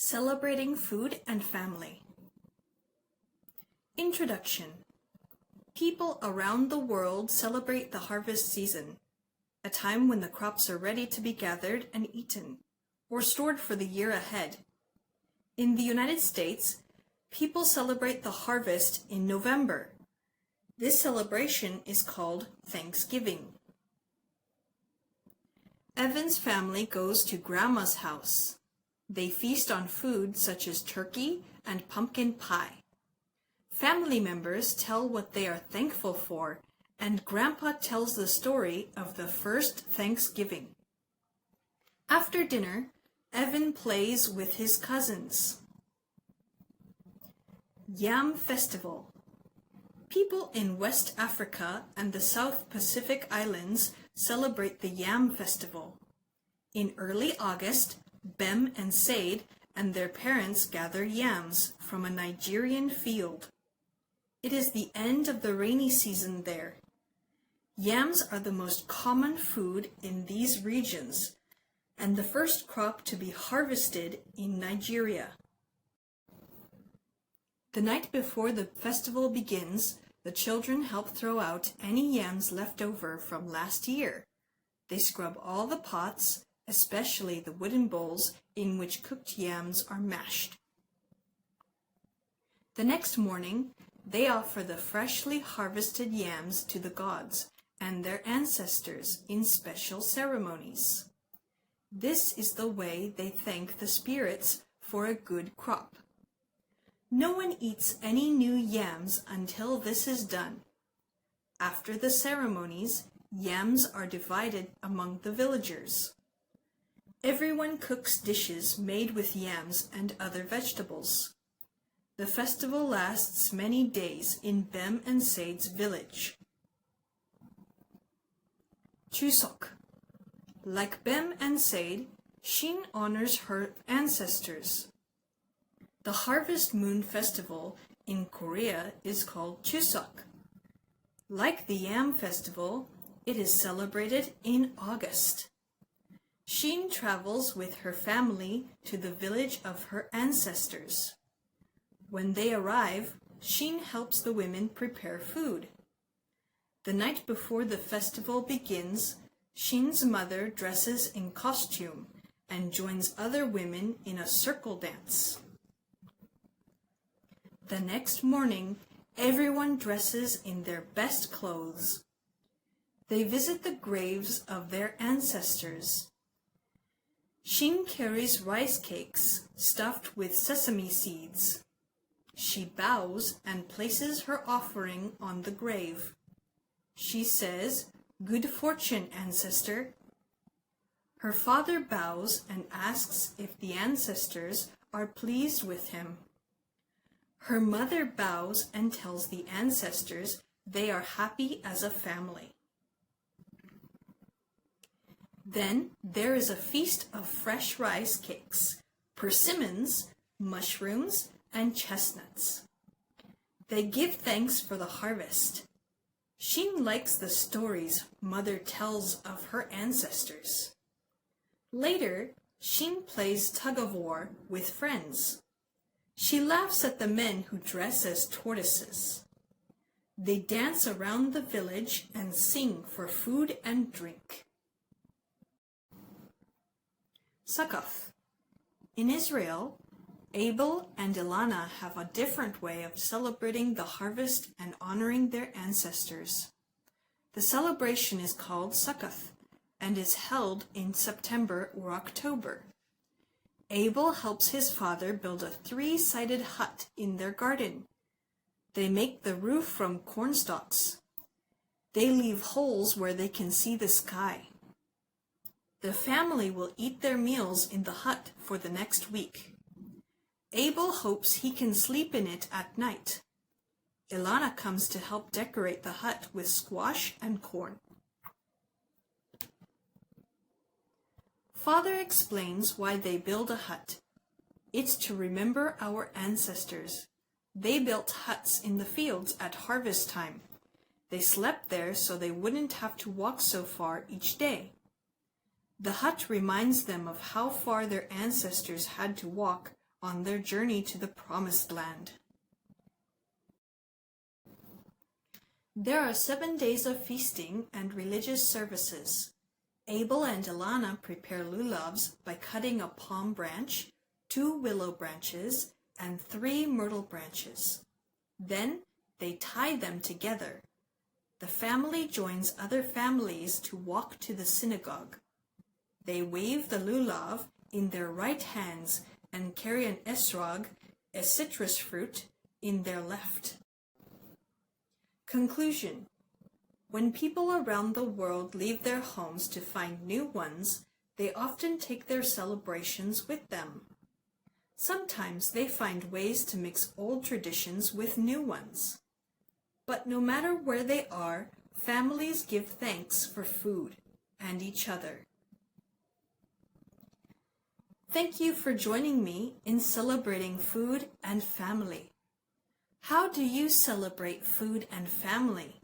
Celebrating Food and Family. Introduction. People around the world celebrate the harvest season, a time when the crops are ready to be gathered and eaten, or stored for the year ahead. In the United States, people celebrate the harvest in November. This celebration is called Thanksgiving. Evan's family goes to Grandma's house. They feast on food such as turkey and pumpkin pie. Family members tell what they are thankful for, and Grandpa tells the story of the first Thanksgiving. After dinner, Evan plays with his cousins. Yam Festival. People in West Africa and the South Pacific Islands celebrate the Yam Festival. In early August, Bem and Said and their parents gather yams from a Nigerian field. It is the end of the rainy season there. Yams are the most common food in these regions and the first crop to be harvested in Nigeria. The night before the festival begins, the children help throw out any yams left over from last year. They scrub all the pots, especially the wooden bowls in which cooked yams are mashed. The next morning, they offer the freshly harvested yams to the gods and their ancestors in special ceremonies. This is the way they thank the spirits for a good crop. No one eats any new yams until this is done. After the ceremonies, yams are divided among the villagers. Everyone cooks dishes made with yams and other vegetables. The festival lasts many days in Bem and Said's village. Chuseok. Like Bem and Said, Shin honors her ancestors. The Harvest Moon Festival in Korea is called Chuseok. Like the Yam Festival, it is celebrated in August. Shin travels with her family to the village of her ancestors. When they arrive, Shin helps the women prepare food. The night before the festival begins, Shin's mother dresses in costume and joins other women in a circle dance. The next morning, everyone dresses in their best clothes. They visit the graves of their ancestors. Shin carries rice cakes stuffed with sesame seeds. She bows and places her offering on the grave. She says, "Good fortune, ancestor." Her father bows and asks if the ancestors are pleased with him. Her mother bows and tells the ancestors they are happy as a family. Then there is a feast of fresh rice cakes, persimmons, mushrooms, and chestnuts. They give thanks for the harvest. Shin likes the stories Mother tells of her ancestors. Later, Shin plays tug-of-war with friends. She laughs at the men who dress as tortoises. They dance around the village and sing for food and drink. Succoth. In Israel, Abel and Ilana have a different way of celebrating the harvest and honoring their ancestors. The celebration is called Succoth and is held in September or October. Abel helps his father build a 3-sided hut in their garden. They make the roof from cornstalks. They leave holes where they can see the sky. The family will eat their meals in the hut for the next week. Abel hopes he can sleep in it at night. Ilana comes to help decorate the hut with squash and corn. Father explains why they build a hut. It's to remember our ancestors. They built huts in the fields at harvest time. They slept there so they wouldn't have to walk so far each day. The hut reminds them of how far their ancestors had to walk on their journey to the Promised Land. There are 7 days of feasting and religious services. Abel and Elana prepare lulavs by cutting a palm branch, 2 willow branches, and 3 myrtle branches. Then they tie them together. The family joins other families to walk to the synagogue. They wave the lulav in their right hands and carry an esrog, a citrus fruit, in their left. Conclusion. When people around the world leave their homes to find new ones, they often take their celebrations with them. Sometimes they find ways to mix old traditions with new ones. But no matter where they are, families give thanks for food and each other. Thank you for joining me in celebrating food and family. How do you celebrate food and family?